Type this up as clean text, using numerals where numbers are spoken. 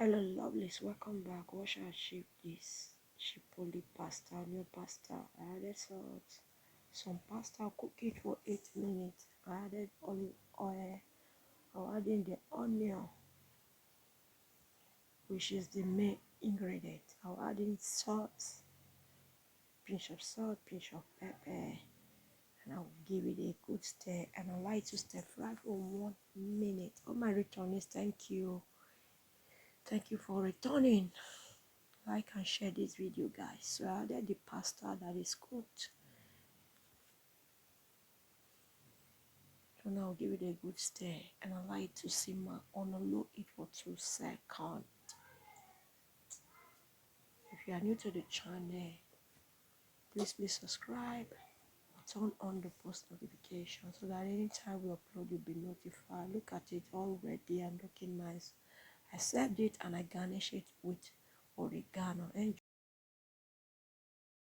Hello lovelies, welcome back. What shall I achieve this cipolle pasta, new pasta. I added salt, some pasta, cook it for 8 minutes. I added olive oil. I added the onion, which is the main ingredient. I'll add in salt, pinch of salt, pinch of pepper, and I'll give it a good stir. And I like to stir fry for 1 minute. All my returnees, thank you. Thank you for returning. Like and share this video, guys. So I added the pasta that is cooked. So now I'll give it a good stir, and I like to simmer on a low heat for 2 seconds. If you are new to the channel, please subscribe, turn on the post notification so that anytime we upload you'll be notified. Look at it already and looking nice. I served it and I garnish it with oregano. Enjoy.